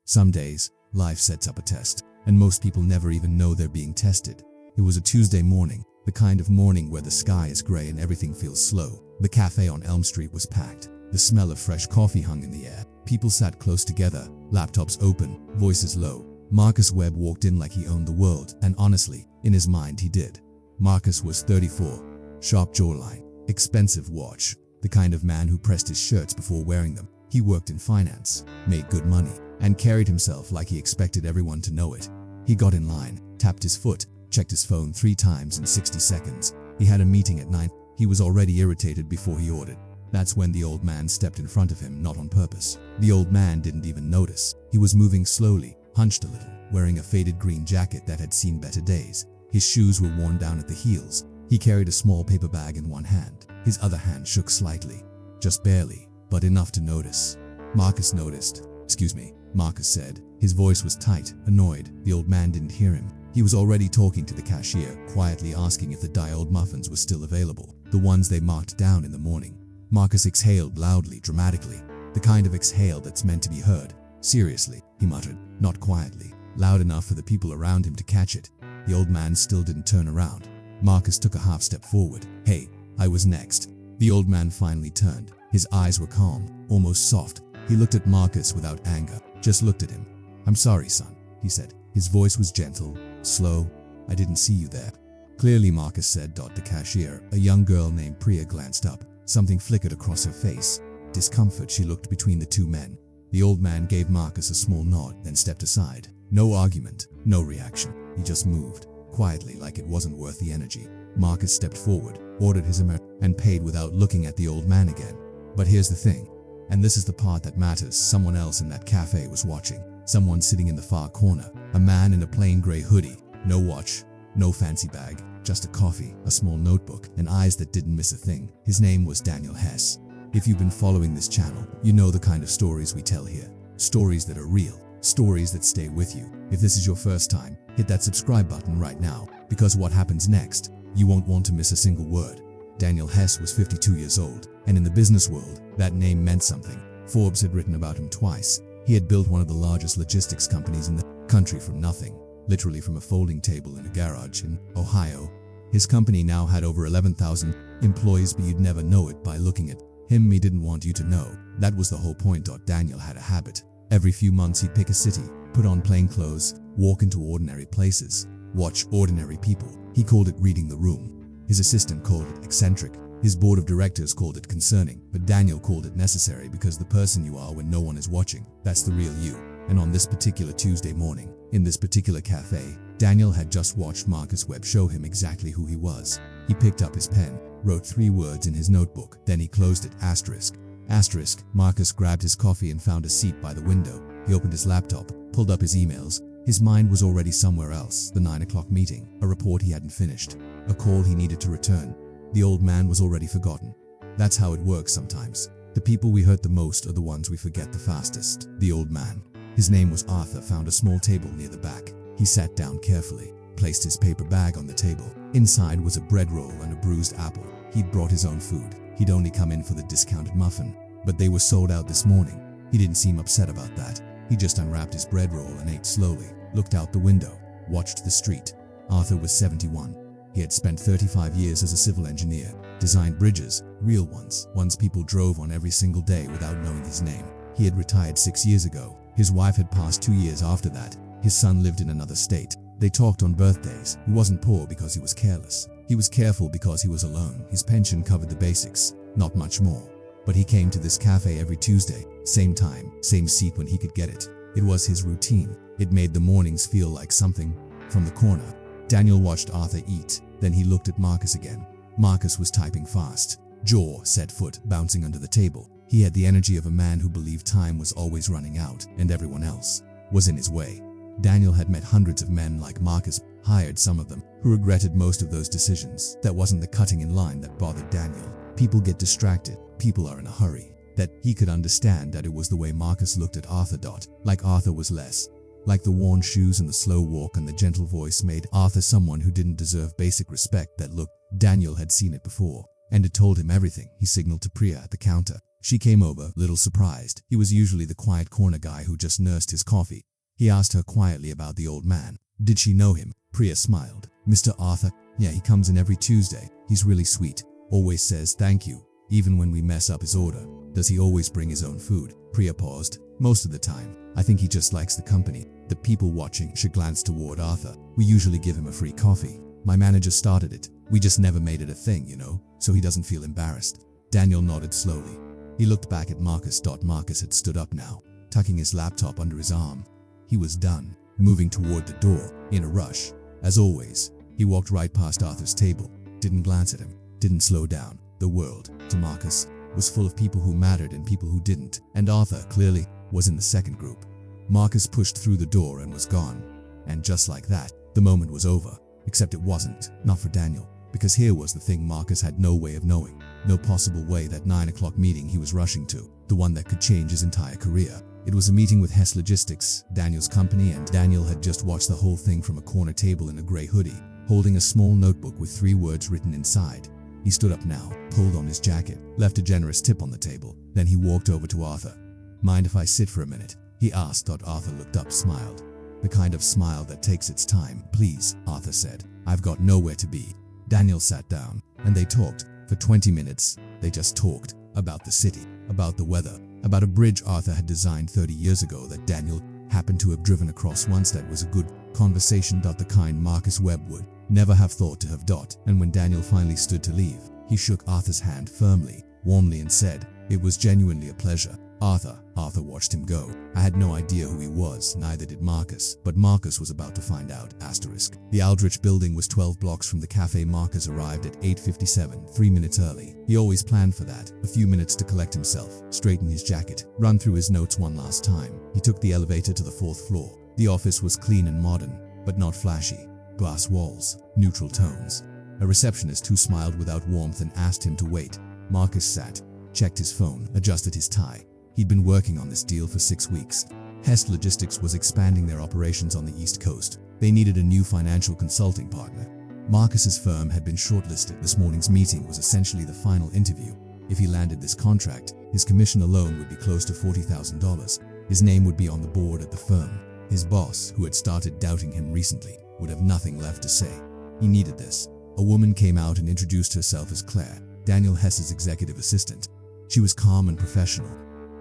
Some days, life sets up a test, and most people never even know they're being tested. It was a Tuesday morning, the kind of morning where the sky is gray and everything feels slow. The cafe on Elm Street was packed. The smell of fresh coffee hung in the air. People sat close together, laptops open, voices low. Marcus Webb walked in like he owned the world, and honestly, in his mind he did. Marcus was 34, sharp jawline, expensive watch, the kind of man who pressed his shirts before wearing them. He worked in finance, made good money, and carried himself like he expected everyone to know it. He got in line, tapped his foot, checked his phone 3 times in 60 seconds. He had a meeting at 9. He was already irritated before he ordered. That's when the old man stepped in front of him, not on purpose. The old man didn't even notice. He was moving slowly, hunched a little, wearing a faded green jacket that had seen better days. His shoes were worn down at the heels. He carried a small paper bag in one hand. His other hand shook slightly, just barely, but enough to notice. Marcus noticed. "Excuse me," Marcus said. His voice was tight, annoyed. The old man didn't hear him. He was already talking to the cashier, quietly asking if the dialed muffins were still available, the ones they marked down in the morning. Marcus exhaled loudly, dramatically, the kind of exhale that's meant to be heard. "Seriously," he muttered, not quietly, loud enough for the people around him to catch it. The old man still didn't turn around. Marcus took a half step forward. "Hey, I was next." The old man finally turned. His eyes were calm, almost soft. He looked at Marcus without anger, just looked at him. "I'm sorry, son," he said. His voice was gentle, slow. "I didn't see you there." "Clearly," Marcus said. The cashier, a young girl named Priya, glanced up. Something flickered across her face. Discomfort. She looked between the two men. The old man gave Marcus a small nod, then stepped aside. No argument, no reaction. He just moved, quietly, like it wasn't worth the energy. Marcus stepped forward, ordered his American, and paid without looking at the old man again. But here's the thing, and this is the part that matters. Someone else in that cafe was watching. Someone sitting in the far corner. A man in a plain gray hoodie. No watch, no fancy bag, just a coffee, a small notebook, and eyes that didn't miss a thing. His name was Daniel Hess. If you've been following this channel, you know the kind of stories we tell here. Stories that are real. Stories that stay with you. If this is your first time, hit that subscribe button right now, because what happens next, you won't want to miss a single word. Daniel Hess was 52 years old, and in the business world, that name meant something. Forbes had written about him twice. He had built one of the largest logistics companies in the country from nothing, literally from a folding table in a garage in Ohio. His company now had over 11,000 employees, but you'd never know it by looking at him. He didn't want you to know. That was the whole point. Daniel had a habit. Every few months he'd pick a city, put on plain clothes, walk into ordinary places, watch ordinary people. He called it reading the room. His assistant called it eccentric. His board of directors called it concerning, but Daniel called it necessary, because the person you are when no one is watching, that's the real you. And on this particular Tuesday morning, in this particular cafe, Daniel had just watched Marcus Webb show him exactly who he was. He picked up his pen, wrote 3 words in his notebook, then he closed it. Asterisk. Asterisk. Marcus grabbed his coffee and found a seat by the window. He opened his laptop, pulled up his emails. His mind was already somewhere else. The 9 o'clock meeting, a report he hadn't finished, a call he needed to return. The old man was already forgotten. That's how it works sometimes. The people we hurt the most are the ones we forget the fastest. The old man, his name was Arthur, found a small table near the back. He sat down carefully, placed his paper bag on the table. Inside was a bread roll and a bruised apple. He'd brought his own food. He'd only come in for the discounted muffin, but they were sold out this morning. He didn't seem upset about that. He just unwrapped his bread roll and ate slowly, looked out the window, watched the street. Arthur was 71. He had spent 35 years as a civil engineer, designed bridges, real ones people drove on every single day without knowing his name. He had retired 6 years ago. His wife had passed 2 years after that. His son lived in another state. They talked on birthdays. He wasn't poor because he was careless. He was careful because he was alone. His pension covered the basics, not much more. But he came to this cafe every Tuesday, same time, same seat when he could get it. It was his routine. It made the mornings feel like something. From the corner, Daniel watched Arthur eat. Then he looked at Marcus again. Marcus was typing fast, jaw set, foot bouncing under the table. He had the energy of a man who believed time was always running out and everyone else was in his way. Daniel had met hundreds of men like Marcus, hired some of them, who regretted most of those decisions. That wasn't the cutting in line that bothered Daniel. People get distracted. People are in a hurry. That he could understand that it was the way Marcus looked at Arthur. Like Arthur was less. Like the worn shoes and the slow walk and the gentle voice made Arthur someone who didn't deserve basic respect. That look, Daniel had seen it before, and it told him everything. He signaled to Priya at the counter. She came over, little surprised. He was usually the quiet corner guy who just nursed his coffee. He asked her quietly about the old man. Did she know him? Priya smiled. Mr. Arthur? Yeah, he comes in every Tuesday. He's really sweet. Always says thank you, even when we mess up his order. Does he always bring his own food? Priya paused. Most of the time. I think he just likes the company. The people watching. She glanced toward Arthur. We usually give him a free coffee. My manager started it. We just never made it a thing, so he doesn't feel embarrassed. Daniel nodded slowly. He looked back at Marcus. Marcus had stood up now, tucking his laptop under his arm. He was done, moving toward the door, in a rush. As always, he walked right past Arthur's table, didn't glance at him, didn't slow down. The world, to Marcus, was full of people who mattered and people who didn't, and Arthur, clearly, was in the second group. Marcus pushed through the door and was gone. And just like that, the moment was over. Except it wasn't, not for Daniel, because here was the thing Marcus had no way of knowing. No possible way. That 9 o'clock meeting he was rushing to, the one that could change his entire career. It was a meeting with Hess Logistics, Daniel's company, and Daniel had just watched the whole thing from a corner table in a gray hoodie, holding a small notebook with 3 words written inside. He stood up now, pulled on his jacket, left a generous tip on the table. Then he walked over to Arthur. Mind if I sit for a minute? He asked. Arthur looked up, smiled. The kind of smile that takes its time. Please, Arthur said. I've got nowhere to be. Daniel sat down, and they talked. For 20 minutes, they just talked. About the city, about the weather, about a bridge Arthur had designed 30 years ago that Daniel happened to have driven across once. That was a good conversation. The kind Marcus Webb would never have thought to have. And when Daniel finally stood to leave, he shook Arthur's hand firmly, warmly, and said, "It was genuinely a pleasure." Arthur watched him go. I had no idea who he was, neither did Marcus, but Marcus was about to find out. The Aldrich building was 12 blocks from the cafe. Marcus arrived at 8:57, 3 minutes early. He always planned for that, a few minutes to collect himself, straighten his jacket, run through his notes one last time. He took the elevator to the 4th floor. The office was clean and modern, but not flashy. Glass walls, neutral tones. A receptionist who smiled without warmth and asked him to wait. Marcus sat, checked his phone, adjusted his tie. He'd been working on this deal for 6 weeks. Hess Logistics was expanding their operations on the East Coast. They needed a new financial consulting partner. Marcus's firm had been shortlisted. This morning's meeting was essentially the final interview. If he landed this contract, his commission alone would be close to $40,000. His name would be on the board at the firm. His boss, who had started doubting him recently, would have nothing left to say. He needed this. A woman came out and introduced herself as Claire, Daniel Hess's executive assistant. She was calm and professional.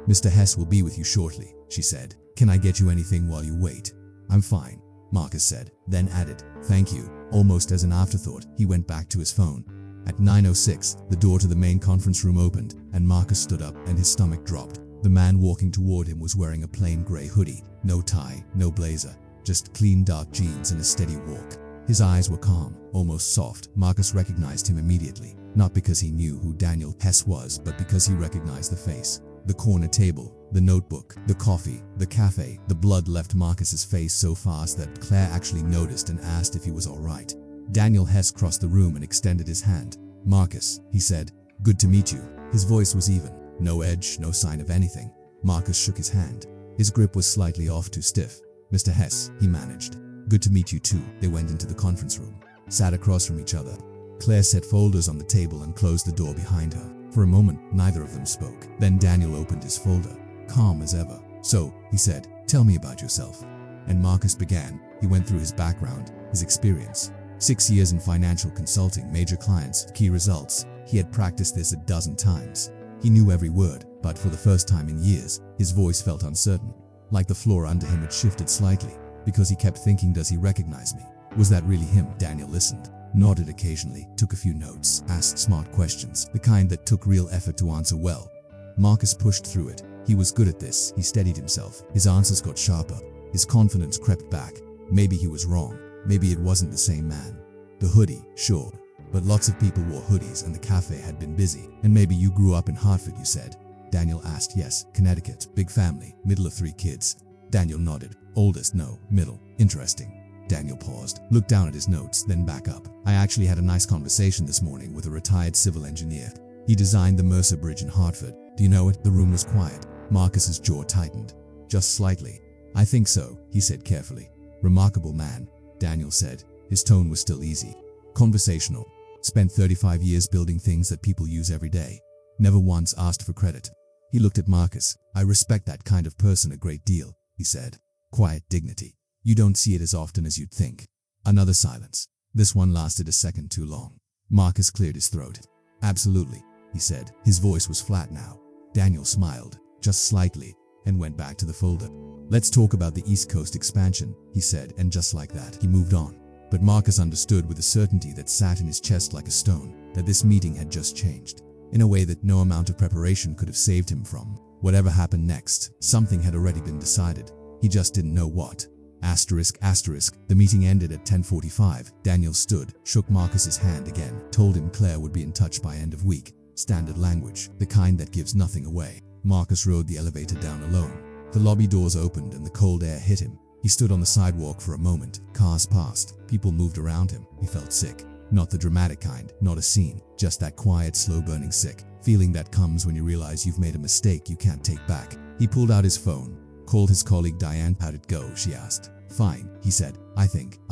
"Mr. Hess will be with you shortly," she said. "Can I get you anything while you wait?" "I'm fine," Marcus said, then added, "Thank you." Almost as an afterthought, he went back to his phone. At 9:06, the door to the main conference room opened, and Marcus stood up and his stomach dropped. The man walking toward him was wearing a plain gray hoodie, no tie, no blazer, just clean dark jeans and a steady walk. His eyes were calm, almost soft. Marcus recognized him immediately, not because he knew who Daniel Hess was, but because he recognized the face. The corner table, the notebook, the coffee, the cafe. The blood left Marcus's face so fast that Claire actually noticed and asked if he was all right. Daniel Hess crossed the room and extended his hand. "Marcus," he said, "good to meet you." His voice was even, no edge, no sign of anything. Marcus shook his hand. His grip was slightly off, too stiff. "Mr. Hess," he managed. "Good to meet you too." They went into the conference room, sat across from each other. Claire set folders on the table and closed the door behind her. For a moment, neither of them spoke. Then Daniel opened his folder, calm as ever. "So," he said, "tell me about yourself." And Marcus began. He went through his background, his experience. 6 years in financial consulting, major clients, key results. He had practiced this a dozen times. He knew every word, but for the first time in years, his voice felt uncertain. Like the floor under him had shifted slightly, because he kept thinking, does he recognize me? Was that really him? Daniel listened, nodded occasionally, took a few notes, asked smart questions, the kind that took real effort to answer well. Marcus pushed through it. He was good at this. He steadied himself. His answers got sharper. His confidence crept back. Maybe he was wrong. Maybe it wasn't the same man. The hoodie, sure. But lots of people wore hoodies and the cafe had been busy. And maybe you grew up in Hartford, you said. Daniel asked. Yes, Connecticut. Big family. Middle of 3 kids. Daniel nodded. Oldest, no. Middle. Interesting. Daniel paused, looked down at his notes, then back up. I actually had a nice conversation this morning with a retired civil engineer. He designed the Mercer Bridge in Hartford. Do you know it? The room was quiet. Marcus's jaw tightened. Just slightly. I think so, he said carefully. Remarkable man, Daniel said. His tone was still easy. Conversational. Spent 35 years building things that people use every day. Never once asked for credit. He looked at Marcus. "I respect that kind of person a great deal," he said. "Quiet dignity. You don't see it as often as you'd think." Another silence. This one lasted a second too long. Marcus cleared his throat. "Absolutely," he said. His voice was flat now. Daniel smiled, just slightly, and went back to the folder. "Let's talk about the East Coast expansion," he said, and just like that, he moved on. But Marcus understood with a certainty that sat in his chest like a stone, that this meeting had just changed, in a way that no amount of preparation could have saved him from. Whatever happened next, something had already been decided. He just didn't know what. Asterisk. The meeting ended at 10:45. Daniel stood, shook Marcus's hand again, told him Claire would be in touch by end of week. Standard language, the kind that gives nothing away. Marcus rode the elevator down alone. The lobby doors opened and the cold air hit him. He stood on the sidewalk for a moment. Cars passed. People moved around him. He felt sick. Not the dramatic kind, not a scene, just that quiet, slow-burning sick feeling that comes when you realize you've made a mistake you can't take back. He pulled out his phone, called his colleague Diane. "How'd it go?" she asked. "Fine," he said. I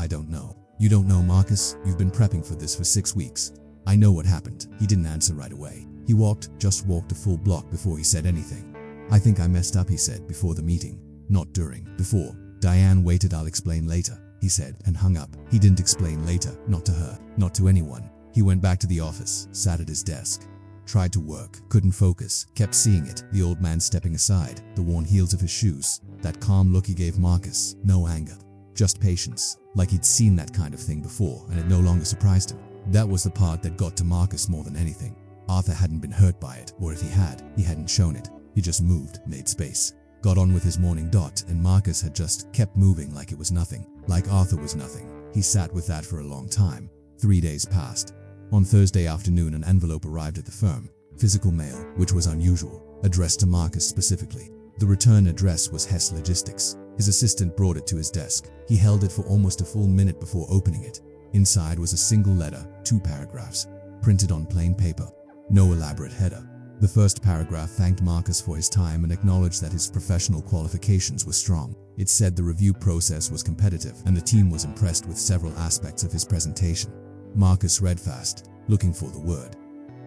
don't know." "You don't know, Marcus? You've been prepping for this for 6 weeks." "I know what happened." He didn't answer right away. He just walked a full block before he said anything. "I think I messed up," he said, "before the meeting." "Not during, before." Diane waited. "I'll explain later," he said, and hung up. He didn't explain later, not to her, not to anyone. He went back to the office, sat at his desk. Tried to work, couldn't focus, kept seeing it, the old man stepping aside, the worn heels of his shoes. That calm look he gave Marcus, no anger, just patience, like he'd seen that kind of thing before and it no longer surprised him. That was the part that got to Marcus more than anything. Arthur hadn't been hurt by it, or if he had, he hadn't shown it. He just moved, made space, got on with his morning dot, and Marcus had just kept moving like it was nothing, like Arthur was nothing. He sat with that for a long time. 3 days passed. On Thursday afternoon, an envelope arrived at the firm. Physical mail, which was unusual, addressed to Marcus specifically. The return address was Hess Logistics. His assistant brought it to his desk. He held it for almost a full minute before opening it. Inside was a single letter, 2 paragraphs, printed on plain paper. No elaborate header. The first paragraph thanked Marcus for his time and acknowledged that his professional qualifications were strong. It said the review process was competitive and the team was impressed with several aspects of his presentation. Marcus read fast, looking for the word.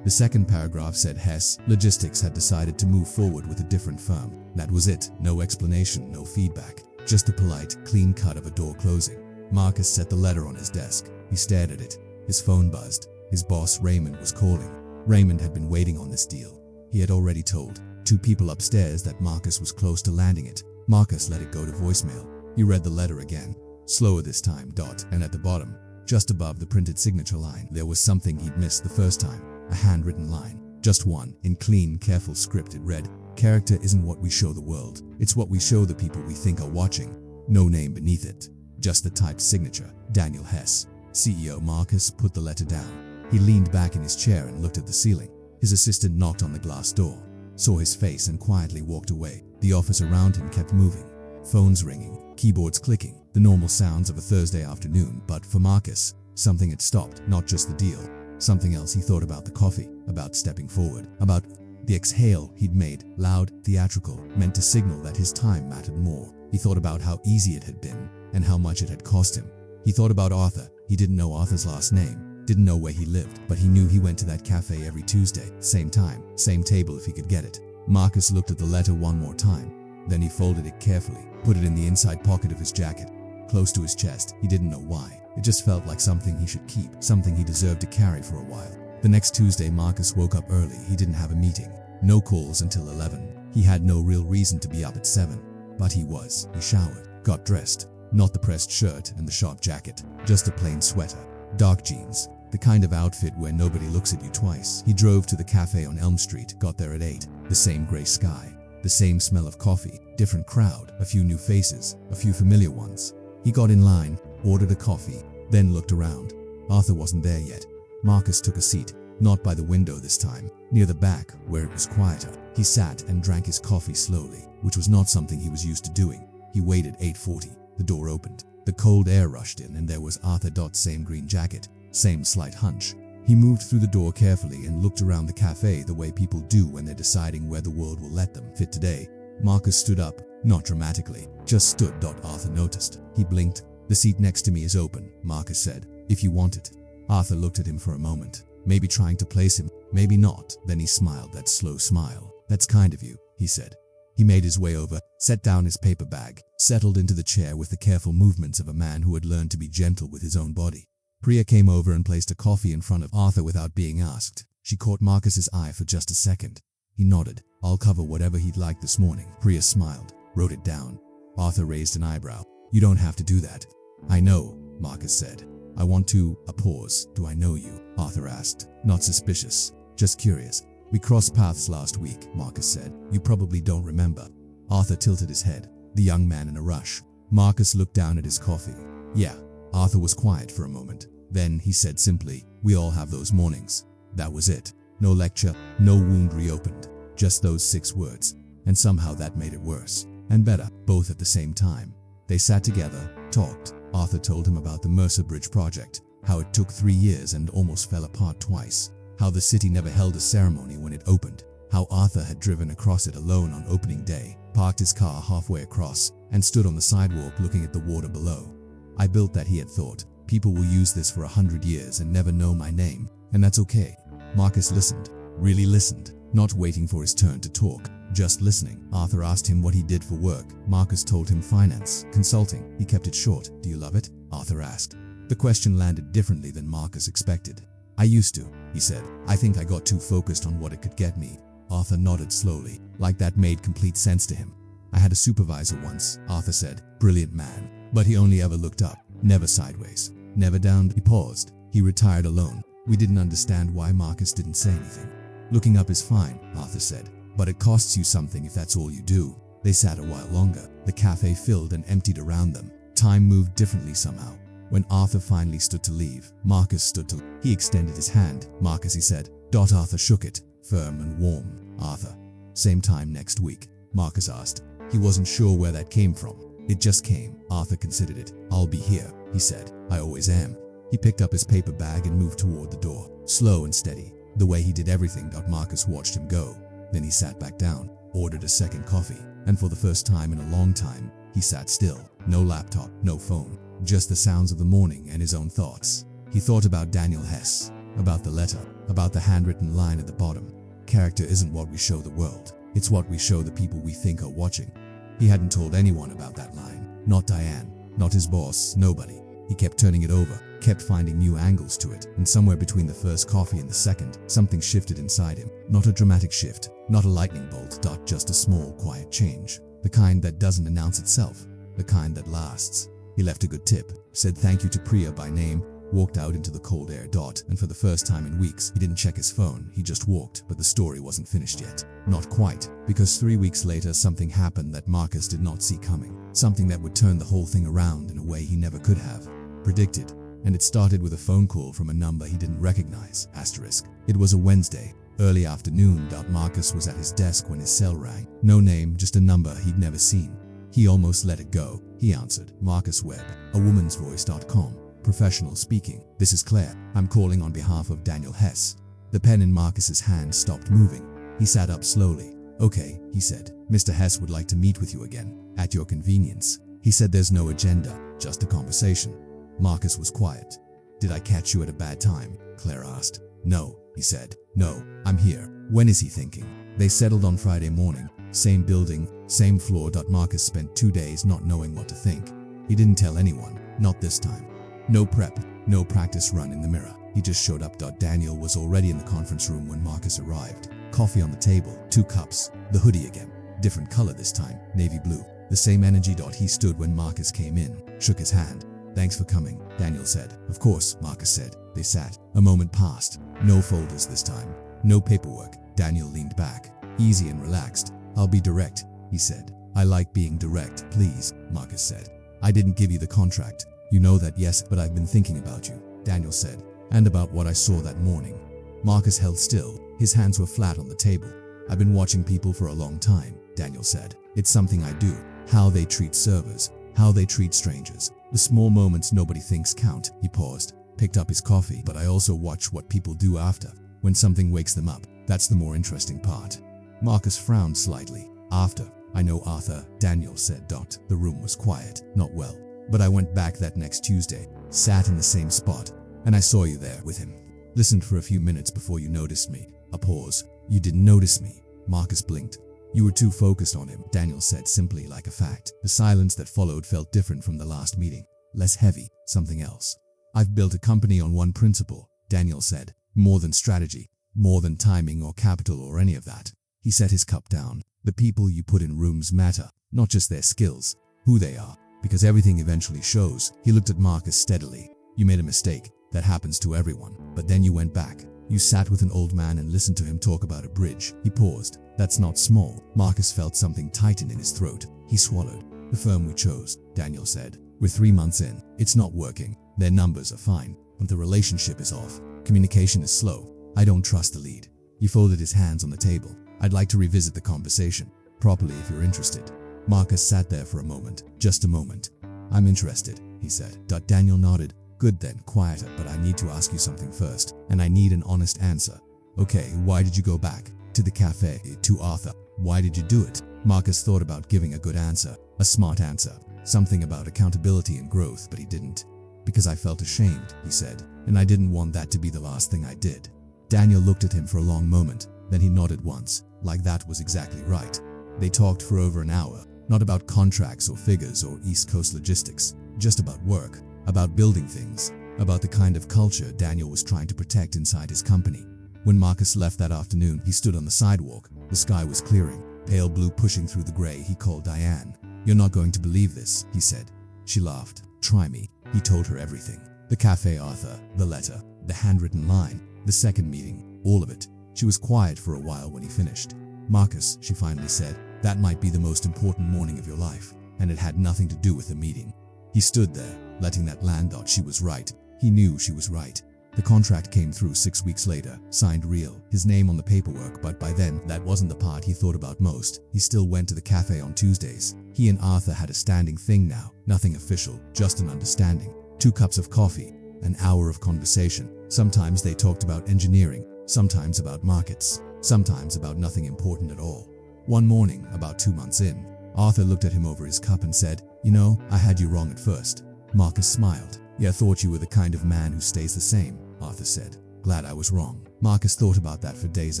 The second paragraph said Hess Logistics had decided to move forward with a different firm. That was it. No explanation, no feedback. Just a polite, clean cut of a door closing. Marcus set the letter on his desk. He stared at it. His phone buzzed. His boss, Raymond, was calling. Raymond had been waiting on this deal. He had already told 2 people upstairs that Marcus was close to landing it. Marcus let it go to voicemail. He read the letter again. Slower this time, and at the bottom, just above the printed signature line, there was something he'd missed the first time. A handwritten line. Just one, in clean, careful script. It read, "Character isn't what we show the world. It's what we show the people we think are watching." No name beneath it. Just the typed signature. Daniel Hess, CEO. Marcus put the letter down. He leaned back in his chair and looked at the ceiling. His assistant knocked on the glass door, saw his face and quietly walked away. The office around him kept moving. Phones ringing, keyboards clicking, the normal sounds of a Thursday afternoon. But for Marcus, something had stopped. Not just the deal. Something else. He thought about the coffee, about stepping forward, about the exhale he'd made, loud, theatrical, meant to signal that his time mattered more. He thought about how easy it had been and how much it had cost him. He thought about Arthur. He didn't know Arthur's last name, didn't know where he lived, but he knew he went to that cafe every Tuesday, same time, same table if he could get it. Marcus looked at the letter one more time. Then he folded it carefully, put it in the inside pocket of his jacket, close to his chest. He didn't know why. It just felt like something he should keep, something he deserved to carry for a while. The next Tuesday, Marcus woke up early. He didn't have a meeting. No calls until 11. He had no real reason to be up at 7. But he was. He showered, got dressed. Not the pressed shirt and the sharp jacket, just a plain sweater. Dark jeans, the kind of outfit where nobody looks at you twice. He drove to the cafe on Elm Street, got there at 8. The same gray sky, the same smell of coffee, different crowd, a few new faces, a few familiar ones. He got in line, ordered a coffee, then looked around. Arthur wasn't there yet. Marcus took a seat, not by the window this time, near the back where it was quieter. He sat and drank his coffee slowly, which was not something he was used to doing. He waited. 8:40. The door opened. The cold air rushed in and there was Arthur. Same green jacket, same slight hunch. He moved through the door carefully and looked around the cafe the way people do when they're deciding where the world will let them fit today. Marcus stood up, not dramatically, just stood. Arthur noticed. He blinked. "The seat next to me is open," Marcus said, "if you want it." Arthur looked at him for a moment, maybe trying to place him, maybe not. Then he smiled, that slow smile, That's kind of you, he said. He made his way over, set down his paper bag, settled into the chair with the careful movements of a man who had learned to be gentle with his own body. Priya came over and placed a coffee in front of Arthur without being asked. She caught Marcus's eye for just a second. He nodded. I'll cover whatever he'd like this morning. Priya smiled, wrote it down. Arthur raised an eyebrow. You don't have to do that. I know, Marcus said. I want to. A pause. Do I know you? Arthur asked. Not suspicious, just curious. We crossed paths last week, Marcus said. You probably don't remember. Arthur tilted his head, the young man in a rush. Marcus looked down at his coffee. Yeah. Arthur was quiet for a moment. Then he said simply, we all have those mornings. That was it. No lecture, no wound reopened. Just those 6 words. And somehow that made it worse. And better, both at the same time. They sat together, talked. Arthur told him about the Mercer Bridge project, how it took 3 years and almost fell apart twice, how the city never held a ceremony when it opened, how Arthur had driven across it alone on opening day, parked his car halfway across, and stood on the sidewalk looking at the water below. I built that, he had thought. People will use this for 100 years and never know my name, and that's okay. Marcus listened, really listened, not waiting for his turn to talk, just listening. Arthur asked him what he did for work. Marcus told him finance, consulting. He kept it short. Do you love it? Arthur asked. The question landed differently than Marcus expected. I used to, he said. I think I got too focused on what it could get me. Arthur nodded slowly, like that made complete sense to him. I had a supervisor once, Arthur said. Brilliant man. But he only ever looked up, never sideways, never down. He paused. He retired alone. We didn't understand why Marcus didn't say anything. Looking up is fine, Arthur said. But it costs you something if that's all you do. They sat a while longer. The cafe filled and emptied around them. Time moved differently somehow. When Arthur finally stood to leave, Marcus stood to. He extended his hand. Marcus, he said. Arthur shook it, firm and warm. Arthur. Same time next week, Marcus asked. He wasn't sure where that came from. It just came. Arthur considered it. I'll be here, he said. I always am. He picked up his paper bag and moved toward the door, slow and steady, the way he did everything. Marcus watched him go. Then he sat back down, ordered a second coffee, and for the first time in a long time, he sat still. No laptop, no phone, just the sounds of the morning and his own thoughts. He thought about Daniel Hess, about the letter, about the handwritten line at the bottom. Character isn't what we show the world, it's what we show the people we think are watching. He hadn't told anyone about that line, not Diane, not his boss, nobody. He kept turning it over, kept finding new angles to it, and somewhere between the first coffee and the second, something shifted inside him. Not a dramatic shift, not a lightning bolt, just a small, quiet change. The kind that doesn't announce itself, the kind that lasts. He left a good tip, said thank you to Priya by name, walked out into the cold air. And for the first time in weeks, he didn't check his phone, he just walked. But the story wasn't finished yet. Not quite, because 3 weeks later something happened that Marcus did not see coming. Something that would turn the whole thing around in a way he never could have predicted. And it started with a phone call from a number he didn't recognize. Asterisk. It was a Wednesday, early afternoon. Marcus was at his desk when his cell rang. No name, just a number he'd never seen. He almost let it go. He answered. Marcus Webb, a woman's voice.com. Professional speaking. This is Claire. I'm calling on behalf of Daniel Hess. The pen in Marcus's hand stopped moving. He sat up slowly. Okay, he said. Mr. Hess would like to meet with you again, at your convenience. He said there's no agenda, just a conversation. Marcus was quiet. Did I catch you at a bad time? Claire asked. No, he said. No, I'm here. When is he thinking? They settled on Friday morning. Same building, same floor. Marcus spent 2 days not knowing what to think. He didn't tell anyone, not this time. No prep, no practice run in the mirror. He just showed up. Daniel was already in the conference room when Marcus arrived. Coffee on the table, 2 cups, the hoodie again. Different color this time, navy blue. The same energy. He stood when Marcus came in, shook his hand. Thanks for coming, Daniel said. Of course, Marcus said. They sat. A moment passed. No folders this time. No paperwork. Daniel leaned back, easy and relaxed. I'll be direct, he said. I like being direct, please, Marcus said. I didn't give you the contract. You know that, yes, but I've been thinking about you, Daniel said. And about what I saw that morning. Marcus held still. His hands were flat on the table. I've been watching people for a long time, Daniel said. It's something I do. How they treat servers, how they treat strangers. The small moments nobody thinks count. He paused, picked up his coffee. But I also watch what people do after, when something wakes them up. That's the more interesting part. Marcus frowned slightly. After. I know Arthur, Daniel said. The room was quiet, not well. But I went back that next Tuesday, sat in the same spot, and I saw you there with him. Listened for a few minutes before you noticed me. A pause. You didn't notice me. Marcus blinked. You were too focused on him, Daniel said simply like a fact. The silence that followed felt different from the last meeting. Less heavy, something else. I've built a company on one principle, Daniel said. More than strategy, more than timing or capital or any of that. He set his cup down. The people you put in rooms matter, not just their skills, who they are, because everything eventually shows. He looked at Marcus steadily. You made a mistake. That happens to everyone. But then you went back. You sat with an old man and listened to him talk about a bridge. He paused. That's not small. Marcus felt something tighten in his throat. He swallowed. The firm we chose, Daniel said. We're 3 months in. It's not working. Their numbers are fine, but the relationship is off. Communication is slow. I don't trust the lead. He folded his hands on the table. I'd like to revisit the conversation, properly if you're interested. Marcus sat there for a moment, just a moment. I'm interested, he said. Daniel nodded. Good then, quieter, but I need to ask you something first, and I need an honest answer. Okay, why did you go back? To the cafe, to Arthur. Why did you do it? Marcus thought about giving a good answer, a smart answer, something about accountability and growth, but he didn't. Because I felt ashamed, he said, and I didn't want that to be the last thing I did. Daniel looked at him for a long moment, then he nodded once, like that was exactly right. They talked for over an hour, not about contracts or figures or East Coast logistics, just about work, about building things, about the kind of culture Daniel was trying to protect inside his company. When Marcus left that afternoon, he stood on the sidewalk. The sky was clearing, pale blue pushing through the gray. He called Diane. You're not going to believe this, he said. She laughed. Try me. He told her everything. The cafe, Arthur, the letter, the handwritten line, the second meeting, all of it. She was quiet for a while when he finished. Marcus, she finally said, that might be the most important morning of your life, and it had nothing to do with the meeting. He stood there, letting that land out. She was right. He knew she was right. The contract came through 6 weeks later, signed real, his name on the paperwork, but by then, that wasn't the part he thought about most. He still went to the cafe on Tuesdays. He and Arthur had a standing thing now, nothing official, just an understanding. 2 cups of coffee, an hour of conversation. Sometimes they talked about engineering, sometimes about markets, sometimes about nothing important at all. One morning, about 2 months in, Arthur looked at him over his cup and said, You know, I had you wrong at first. Marcus smiled. Yeah, I thought you were the kind of man who stays the same, Arthur said. Glad I was wrong. Marcus thought about that for days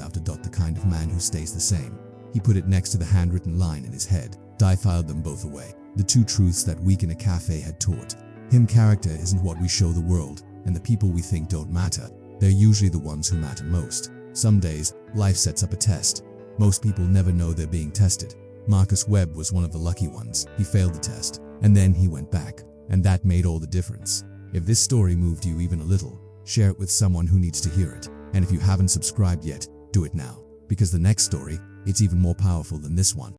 after. The kind of man who stays the same. He put it next to the handwritten line in his head. Di filed them both away. The 2 truths that week in a cafe had taught him: character isn't what we show the world, and the people we think don't matter, they're usually the ones who matter most. Some days, life sets up a test. Most people never know they're being tested. Marcus Webb was one of the lucky ones. He failed the test, and then he went back, and that made all the difference. If this story moved you even a little, share it with someone who needs to hear it. And if you haven't subscribed yet, do it now, because the next story, it's even more powerful than this one.